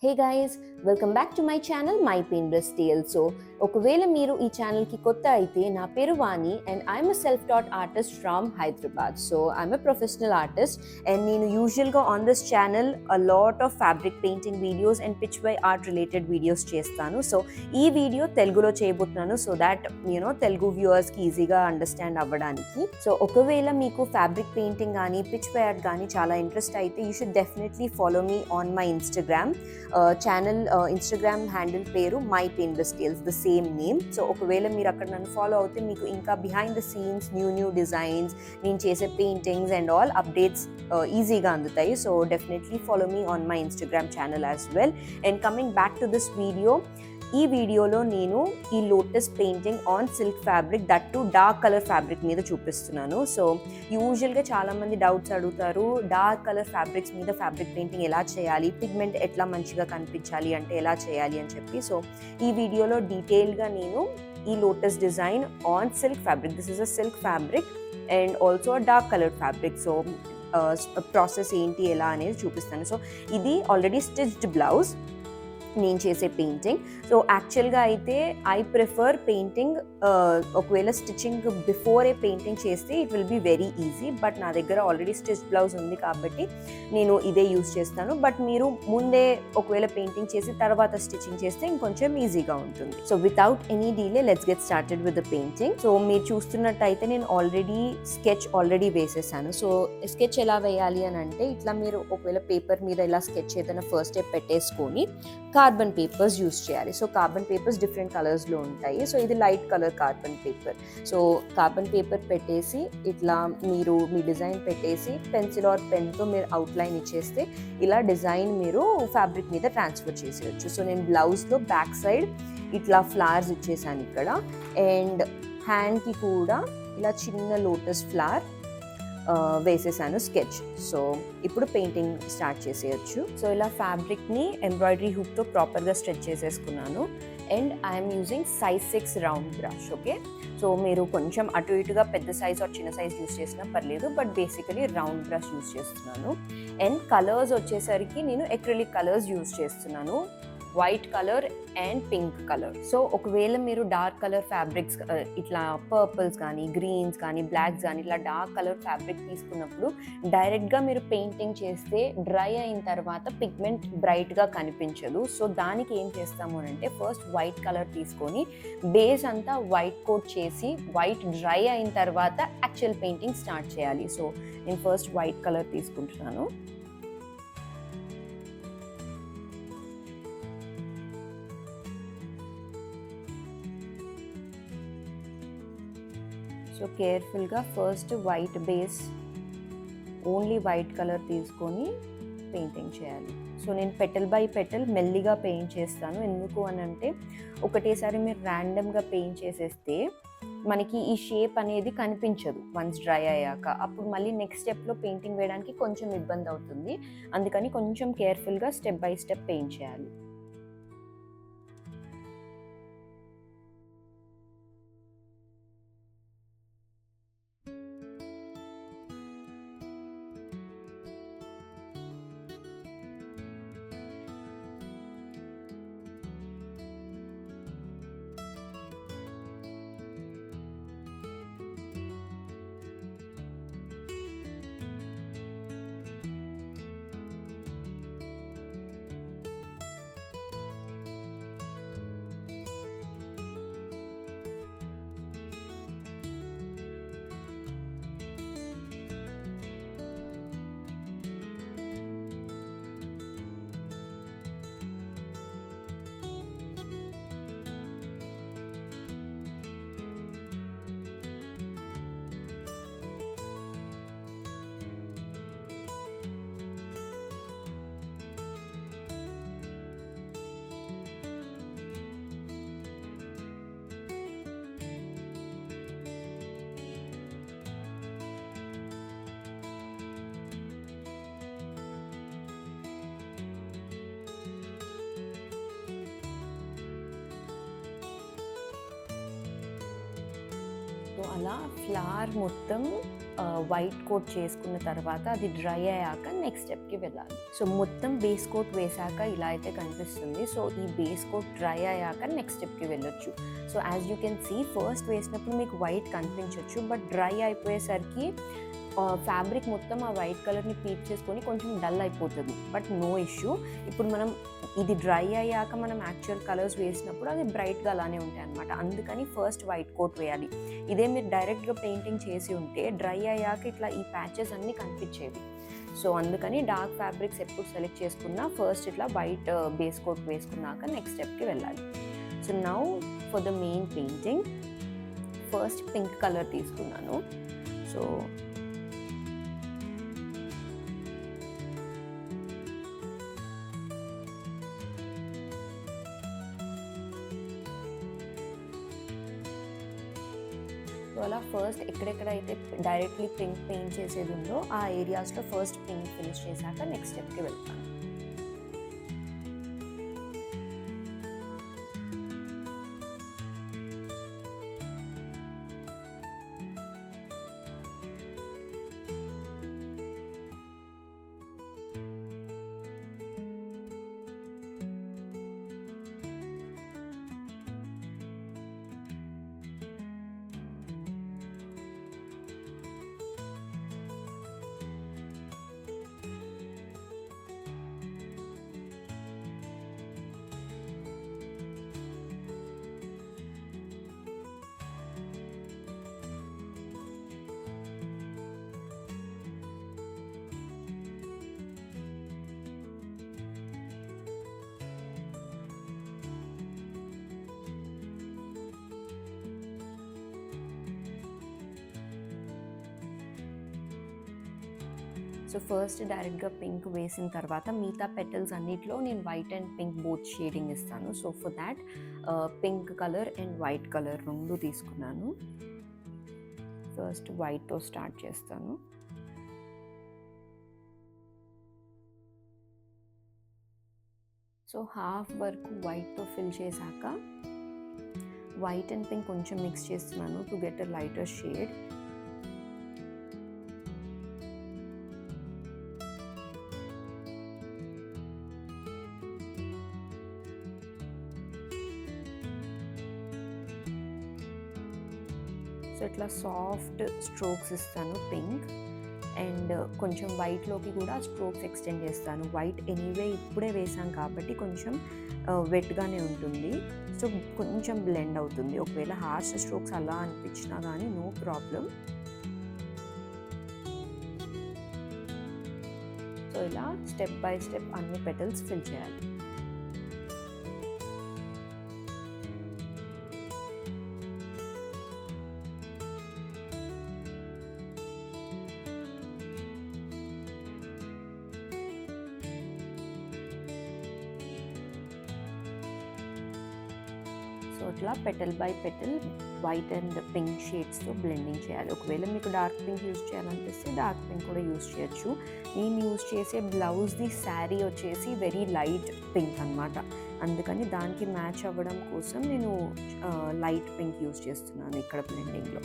Hey guys, welcome back to my channel My Paintless Tales. So, ఒకవేళ మీరు ఈ ఛానల్కి కొత్త అయితే నా పేరు Vani and I'm a self taught artist from Hyderabad. So I'm a professional artist and నేను యూజువల్గా on this channel a lot of fabric painting videos and Pichwai art related videos చేస్తాను. సో ఈ వీడియో తెలుగులో చేయబోతున్నాను సో దాట్ తెలుగు వ్యూవర్స్కి ఈజీగా understand అవ్వడానికి. So ఒకవేళ మీకు ఫ్యాబ్రిక్ పెయింటింగ్ కానీ పిచ్ బై ఆర్ట్ కానీ చాలా ఇంట్రెస్ట్ అయితే you should definitely follow me on my Instagram channel. Instagram handle పేరు my paintless tales, the same name. So ఒకవేళ మీరు అక్కడ నన్ను ఫాలో అవుతే మీకు ఇంకా behind the scenes new designs, నేను చేసే పెయింటింగ్స్ అండ్ ఆల్ అప్డేట్స్ ఈజీగా అందుతాయి. So definitely follow me on my Instagram channel as well. And coming back to this video, ఈ వీడియోలో నేను ఈ lotus painting on silk fabric, that to dark colour fabric మీద చూపిస్తున్నాను. సో యూజువల్గా చాలామంది డౌట్స్ అడుగుతారు, డార్క్ కలర్ ఫ్యాబ్రిక్స్ మీద ఫ్యాబ్రిక్ పెయింటింగ్ ఎలా చేయాలి, పిగ్మెంట్ ఎట్లా మంచిగా కనిపించాలి అంటే ఎలా చేయాలి అని చెప్పి. సో ఈ వీడియోలో డీటెయిల్గా నేను ఈ lotus design on silk fabric, this is a silk fabric and also dark colour fabric, so process ఏంటి ఎలా అనేది చూపిస్తాను. సో ఇది ఆల్రెడీ స్టిచ్డ్ బ్లౌజ్ నేను చేసే పెయింటింగ్. సో యాక్చువల్గా అయితే ఐ ప్రిఫర్ పెయింటింగ్ ఒకవేళ స్టిచ్చింగ్ బిఫోర్ ఏ పెయింటింగ్ చేస్తే it will be very easy, but నా దగ్గర ఆల్రెడీ స్టిచ్ బ్లౌజ్ ఉంది కాబట్టి నేను ఇదే యూజ్ చేస్తాను. బట్ మీరు ముందే ఒకవేళ పెయింటింగ్ చేసి తర్వాత స్టిచ్చింగ్ చేస్తే ఇంకొంచెం ఈజీగా ఉంటుంది. So without any delay let's get started with the painting. So మీరు చూస్తున్నట్టయితే నేను స్కెచ్ ఆల్రెడీ వేసేసాను. సో స్కెచ్ ఎలా వేయాలి అని అంటే, ఇట్లా మీరు ఒకవేళ పేపర్ మీద ఇలా స్కెచ్ ఏదైనా ఫస్ట్ స్టెప్ పెట్టేసుకొని కార్బన్ పేపర్స్ యూస్ చేయాలి. సో కార్బన్ పేపర్స్ డిఫరెంట్ కలర్స్లో ఉంటాయి. సో ఇది light colour carbon paper. So carbon paper పెట్టేసి ఇట్లా మీరు మీ డిజైన్ పెట్టేసి పెన్సిల్ ఆర్ పెన్తో మీరు అవుట్లైన్ ఇచ్చేస్తే ఇలా డిజైన్ మీరు ఫ్యాబ్రిక్ మీద ట్రాన్స్ఫర్ చేసేయచ్చు. సో నేను బ్లౌజ్లో బ్యాక్ సైడ్ ఇట్లా ఫ్లవర్స్ ఇచ్చేసాను ఇక్కడ, అండ్ హ్యాండ్కి కూడా ఇలా చిన్న లోటస్ ఫ్లవర్ వేసేసాను స్కెచ్. సో ఇప్పుడు పెయింటింగ్ స్టార్ట్ చేసేయచ్చు. సో ఇలా ఫ్యాబ్రిక్ని ఎంబ్రాయిడరీ హుక్తో ప్రాపర్గా స్ట్రెచ్ చేసేసుకున్నాను and I'm using size 6 round brush. Okay, so మీరు కొంచెం అటు ఇటుగా పెద్ద సైజ్ ఆర్ చిన్న సైజ్ యూస్ చేసినా పర్లేదు, but basically round brush use చేస్తున్నాను. అండ్ కలర్స్ వచ్చేసరికి నేను అక్రిలిక్ కలర్స్ యూస్ చేస్తున్నాను, white colour and pink colour. So ఒకవేళ మీరు డార్క్ కలర్ ఫ్యాబ్రిక్స్ ఇట్లా పర్పుల్స్ కానీ గ్రీన్స్ కానీ బ్లాక్స్ కానీ ఇట్లా డార్క్ కలర్ ఫ్యాబ్రిక్ తీసుకున్నప్పుడు డైరెక్ట్గా మీరు పెయింటింగ్ చేస్తే డ్రై అయిన తర్వాత పిగ్మెంట్ బ్రైట్గా కనిపించదు. సో దానికి ఏం చేస్తాము అంటే, ఫస్ట్ వైట్ కలర్ తీసుకొని బేస్ అంతా వైట్ కోట్ చేసి వైట్ డ్రై అయిన తర్వాత యాక్చువల్ పెయింటింగ్ స్టార్ట్ చేయాలి. సో నేను ఫస్ట్ వైట్ కలర్ తీసుకుంటున్నాను. సో కేర్ఫుల్గా first white base, only white colour తీసుకొని పెయింటింగ్ చేయాలి. సో నేను పెటల్ బై పెటల్ మెల్లిగా పెయింట్ చేస్తాను. ఎందుకు అని అంటే, ఒకటేసారి మీరు ర్యాండమ్గా పెయింట్ చేసేస్తే మనకి ఈ షేప్ అనేది కనిపించదు వన్స్ డ్రై అయ్యాక. అప్పుడు మళ్ళీ నెక్స్ట్ స్టెప్లో పెయింటింగ్ వేయడానికి కొంచెం ఇబ్బంది అవుతుంది. అందుకని కొంచెం కేర్ఫుల్గా స్టెప్ బై స్టెప్ పెయింట్ చేయాలి. సో అలా ఫ్లవర్ మొత్తం వైట్ కోట్ చేసుకున్న తర్వాత అది డ్రై అయ్యాక నెక్స్ట్ స్టెప్కి వెళ్ళాలి. సో మొత్తం బేస్ కోట్ వేసాక ఇలా అయితే కనిపిస్తుంది. సో ఈ బేస్ కోట్ డ్రై అయ్యాక నెక్స్ట్ స్టెప్కి వెళ్ళొచ్చు. So as you can see first వేసినప్పుడు మీకు వైట్ కనిపించవచ్చు, బట్ డ్రై అయిపోయేసరికి ఫ్యాబ్రిక్ మొత్తం ఆ వైట్ కలర్ని పీట్ చేసుకొని కొంచెం డల్ అయిపోతుంది. But no issue. ఇప్పుడు మనం ఇది డ్రై అయ్యాక మనం యాక్చువల్ కలర్స్ వేసినప్పుడు అది బ్రైట్గా అలానే ఉంటాయి అనమాట. అందుకని ఫస్ట్ వైట్ కోట్ వేయాలి. ఇదే మీరు డైరెక్ట్గా పెయింటింగ్ చేసి ఉంటే డ్రై అయ్యాక ఇట్లా ఈ ప్యాచెస్ అన్నీ కనిపించేవి. సో అందుకని డార్క్ ఫ్యాబ్రిక్స్ ఎప్పుడు సెలెక్ట్ చేసుకున్నా ఫస్ట్ ఇట్లా వైట్ బేస్ కోట్ వేసుకున్నాక నెక్స్ట్ స్టెప్కి వెళ్ళాలి. So now for the main painting first pink colour తీసుకున్నాను. సో అలా ఫస్ట్ ఎక్కడెక్కడైతే డైరెక్ట్లీ పింక్ పెయింట్ చేసేది ఉందో ఆ ఏరియాస్లో ఫస్ట్ పింక్ ఫినిష్ చేశాక నెక్స్ట్ స్టెప్కి వెళ్తాను. సో ఫస్ట్ డైరెక్ట్గా పింక్ వేసిన తర్వాత మిగతా పెటల్స్ అన్నిట్లో నేను white and pink both shading ఇస్తాను. So for that pink colour and white colour రెండు తీసుకున్నాను. ఫస్ట్ వైట్తో స్టార్ట్ చేస్తాను. సో హాఫ్ వరకు వైట్తో ఫిల్ చేశాక వైట్ అండ్ పింక్ కొంచెం మిక్స్ చేస్తున్నాను to get a lighter shade. So ఇట్లా సాఫ్ట్ స్ట్రోక్స్ ఇస్తాను పింక్ అండ్ కొంచెం వైట్లోకి కూడా స్ట్రోక్స్ ఎక్స్టెండ్ చేస్తాను. వైట్ ఎనీవే ఇప్పుడే వేసాం కాబట్టి కొంచెం వెట్గానే ఉంటుంది. సో కొంచెం బ్లెండ్ అవుతుంది. ఒకవేళ హార్ష్ స్ట్రోక్స్ అలా అనిపించినా కానీ నో ప్రాబ్లం. సో ఇలా స్టెప్ బై స్టెప్ అన్ని పెటల్స్ ఫిల్ చేయాలి. సో ఇట్లా petal by petal white and pink షేడ్స్తో బ్లెండింగ్ చేయాలి. ఒకవేళ మీకు డార్క్ పింక్ యూజ్ చేయాలనిపిస్తే డార్క్ పింక్ కూడా యూజ్ చేయొచ్చు. నేను యూజ్ చేసే బ్లౌజ్ది శారీ వచ్చేసి వెరీ లైట్ పింక్ అనమాట. అందుకని దానికి మ్యాచ్ అవ్వడం కోసం నేను లైట్ పింక్ యూజ్ చేస్తున్నాను ఇక్కడ బ్లెండింగ్లో.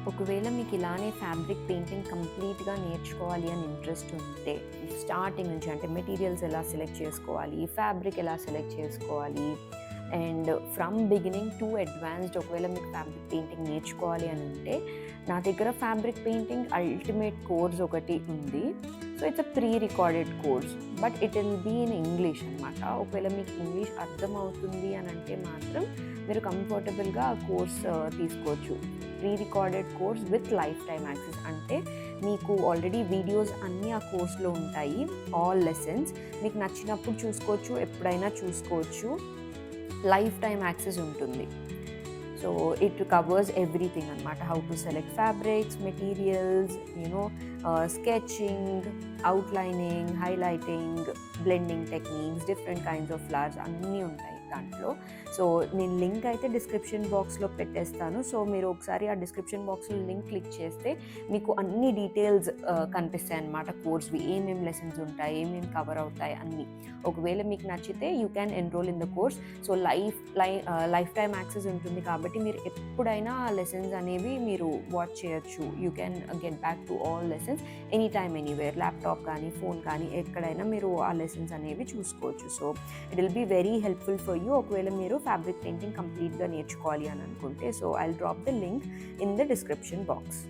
ఒకవేళ మీకు ఇలానే ఫ్యాబ్రిక్ పెయింటింగ్ కంప్లీట్గా నేర్చుకోవాలి అని ఇంట్రెస్ట్ ఉంటే స్టార్టింగ్ నుంచి అంటే మెటీరియల్స్ ఎలా సెలెక్ట్ చేసుకోవాలి, ఫ్యాబ్రిక్ ఎలా సెలెక్ట్ చేసుకోవాలి and from beginning to advanced ఒకవేళ మీకు ఫ్యాబ్రిక్ పెయింటింగ్ నేర్చుకోవాలి అని ఉంటే నా దగ్గర ఫ్యాబ్రిక్ పెయింటింగ్ అల్టిమేట్ కోర్స్ ఒకటి ఉంది. So it's a pre recorded course but it will be in English అనమాట. ఒకవేళ మీకు ఇంగ్లీష్ అర్థమవుతుంది అని అంటే మాత్రం మీరు కంఫర్టబుల్గా ఆ కోర్స్ తీసుకోవచ్చు. Pre recorded course with life time access అంటే మీకు ఆల్రెడీ వీడియోస్ అన్నీ ఆ కోర్స్లో ఉంటాయి. ఆల్ లెసన్స్ మీకు నచ్చినప్పుడు చూసుకోవచ్చు, ఎప్పుడైనా చూసుకోవచ్చు. లైఫ్ టైమ్ యాక్సెస్ ఉంటుంది. సో ఇట్ కవర్స్ ఎవ్రీథింగ్ అనమాట. How to select fabrics, materials, sketching, outlining, highlighting, blending techniques, different kinds of flowers అన్నీ ఉంటాయి. దాంట్లో. సో నేను లింక్ అయితే డిస్క్రిప్షన్ బాక్స్లో పెట్టేస్తాను. సో మీరు ఒకసారి ఆ డిస్క్రిప్షన్ బాక్స్లో లింక్ క్లిక్ చేస్తే మీకు అన్ని డీటెయిల్స్ కనిపిస్తాయి అన్నమాట. కోర్స్వి ఏమేమి లెసన్స్ ఉంటాయి, ఏమేమి కవర్ అవుతాయి అన్నీ. ఒకవేళ మీకు నచ్చితే you can enrol in the course. So life time access ఉంటుంది కాబట్టి మీరు ఎప్పుడైనా ఆ లెసన్స్ అనేవి మీరు వాచ్ చేయొచ్చు. You can get back to all lessons any time anywhere. Laptop కానీ ఫోన్ కానీ ఎక్కడైనా మీరు ఆ లెసన్స్ అనేవి చూసుకోవచ్చు. So it will be very helpful for you ఒకవేళ మీరు ఫ్యాబ్రిక్ పెయింటింగ్ కంప్లీట్గా నేర్చుకోవాలి అని అనుకుంటే. So I will drop the link in the description box.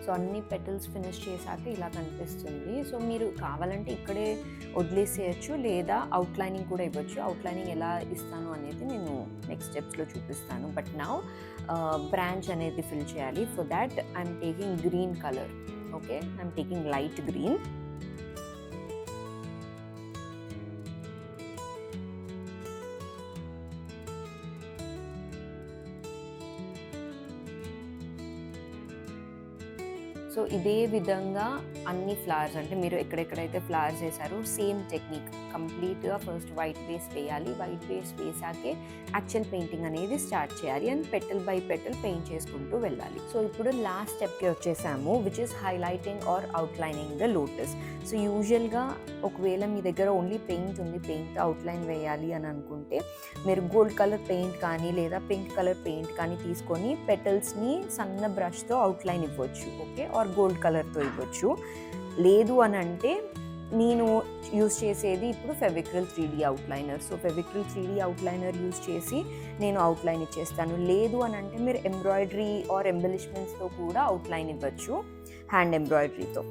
So అన్ని పెటల్స్ ఫినిష్ చేశాక ఇలా కనిపిస్తుంది. సో మీరు కావాలంటే ఇక్కడే వదిలేసేయచ్చు, లేదా అవుట్లైనింగ్ కూడా ఇవ్వచ్చు. అవుట్లైనింగ్ ఎలా ఇస్తాను అనేది నేను నెక్స్ట్ స్టెప్స్లో చూపిస్తాను. బట్ నౌ బ్రాంచ్ అనేది ఫిల్ చేయాలి. For that I'm taking green colour. Okay, I'm taking light green. So ఇదే విధంగా అన్ని ఫ్లవర్స్, అంటే మీరు ఎక్కడెక్కడైతే ఫ్లవర్స్ వేసారో సేమ్ టెక్నిక్ కంప్లీట్గా ఫస్ట్ వైట్ బేస్ వేయాలి. వైట్ బేస్ వేసాకే యాక్చువల్ పెయింటింగ్ అనేది స్టార్ట్ చేయాలి and petal by petal paint చేసుకుంటూ వెళ్ళాలి. సో ఇప్పుడు లాస్ట్ స్టెప్కి వచ్చేసాము, which is highlighting or outlining the lotus. So యూజువల్గా ఒకవేళ మీ దగ్గర ఓన్లీ పెయింట్ ఉంది, పెయింట్ అవుట్లైన్ వేయాలి అని అనుకుంటే మీరు గోల్డ్ కలర్ పెయింట్ కానీ లేదా పింక్ కలర్ పెయింట్ కానీ తీసుకొని పెటల్స్ని సన్న బ్రష్తో అవుట్లైన్ ఇవ్వచ్చు. ఓకే, ఆర్ గోల్డ్ కలర్తో ఇవ్వచ్చు. లేదు అని అంటే నేను యూస్ చేసేది ఇప్పుడు Fevicryl 3D outliner. So Fevicryl 3D outliner use చేసి నేను అవుట్లైన్ ఇచ్చేస్తాను. లేదు అని అంటే మీరు ఎంబ్రాయిడరీ ఆర్ ఎంబెలిష్మెంట్స్తో కూడా అవుట్లైన్ ఇవ్వచ్చు, హ్యాండ్ ఎంబ్రాయిడరీతో.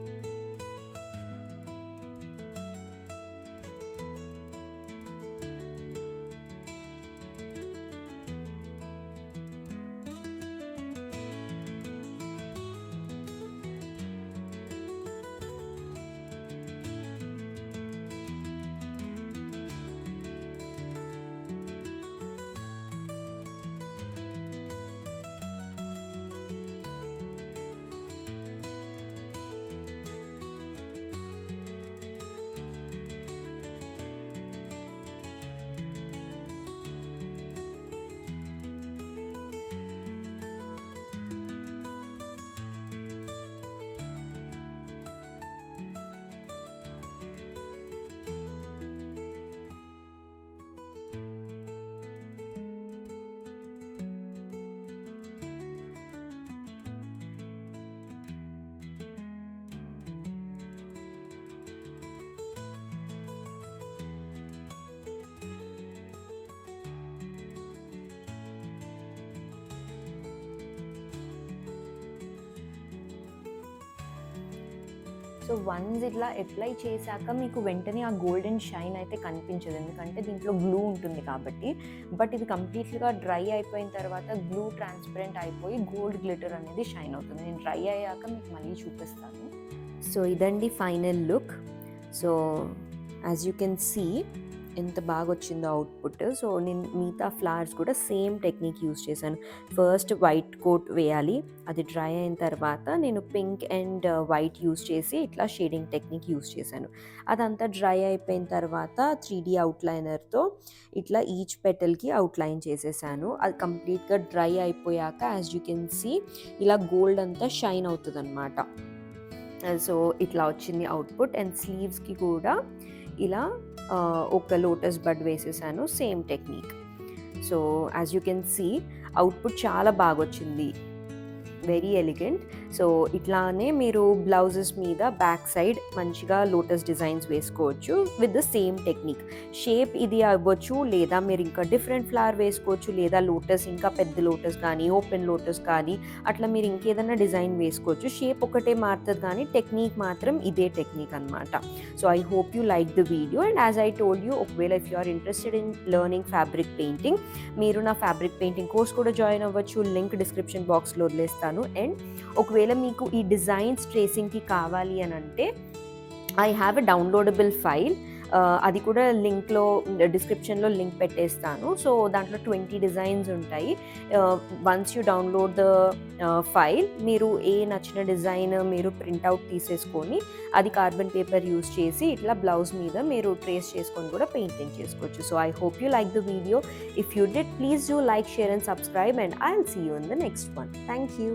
సో వన్స్ ఇట్లా అప్లై చేశాక మీకు వెంటనే ఆ గోల్డెన్ షైన్ అయితే కనిపించదు, ఎందుకంటే దీంట్లో గ్లూ ఉంటుంది కాబట్టి. బట్ ఇది కంప్లీట్గా డ్రై అయిపోయిన తర్వాత గ్లూ ట్రాన్స్పరెంట్ అయిపోయి గోల్డ్ గ్లిటర్ అనేది షైన్ అవుతుంది. నేను డ్రై అయ్యాక మీకు మళ్ళీ చూపిస్తాను. సో ఇదండి final look. So as you can see ఎంత బాగా వచ్చిందో అవుట్పుట్. సో నేను మిగతా ఫ్లవర్స్ కూడా సేమ్ టెక్నిక్ యూస్ చేశాను. ఫస్ట్ వైట్ కోట్ వేయాలి, అది డ్రై అయిన తర్వాత నేను పింక్ అండ్ వైట్ యూస్ చేసి ఇట్లా షేడింగ్ టెక్నిక్ యూస్ చేశాను. అదంతా డ్రై అయిపోయిన తర్వాత 3D అవుట్లైనర్తో ఇట్లా ఈచ్ పెటల్కి అవుట్లైన్ చేసేసాను. అది కంప్లీట్గా డ్రై అయిపోయాక యాజ్ యూ కెన్ సీ ఇలా గోల్డ్ అంతా షైన్ అవుతుంది అనమాట. సో ఇట్లా వచ్చింది అవుట్పుట్. అండ్ స్లీవ్స్కి కూడా ఇలా ఒక లోటస్ బడ్ వేసేసాను, same technique. So as you can see output చాలా బాగొచ్చింది. Very elegant. సో ఇట్లానే మీరు బ్లౌజెస్ మీద బ్యాక్ సైడ్ మంచిగా లోటస్ డిజైన్స్ వేసుకోవచ్చు with the same technique. Shape ఇది అవ్వచ్చు, లేదా మీరు ఇంకా డిఫరెంట్ ఫ్లవర్ వేసుకోవచ్చు, లేదా లోటస్ ఇంకా పెద్ద లోటస్ కానీ ఓపెన్ లోటస్ కానీ అట్లా మీరు ఇంకేదైనా డిజైన్ వేసుకోవచ్చు. షేప్ ఒకటే మారుతుంది కానీ టెక్నిక్ మాత్రం ఇదే టెక్నిక్ అనమాట. So I hope you like the video. And as I told you, ఒకవేళ if you are interested in learning fabric painting, మీరు నా ఫ్యాబ్రిక్ పెయింటింగ్ కోర్స్ కూడా జాయిన్ అవ్వచ్చు. లింక్ డిస్క్రిప్షన్ బాక్స్లో వదిలేస్తాను. అండ్ ఒకవేళ మీకు ఈ డిజైన్స్ ట్రేసింగ్కి కావాలి అని అంటే I have a downloadable file. అది కూడా లింక్లో డిస్క్రిప్షన్లో లింక్ పెట్టేస్తాను. సో దాంట్లో 20 డిజైన్స్ ఉంటాయి. Once you download the file, మీరు ఏ నచ్చిన డిజైన్ మీరు ప్రింట్అవుట్ తీసేసుకొని అది కార్బన్ పేపర్ యూస్ చేసి ఇట్లా బ్లౌజ్ మీద మీరు ట్రేస్ చేసుకొని కూడా పెయింటింగ్ చేసుకోవచ్చు. So I hope you like the video. If you did, please do like, share and subscribe, and I will see you in the next one. Thank you.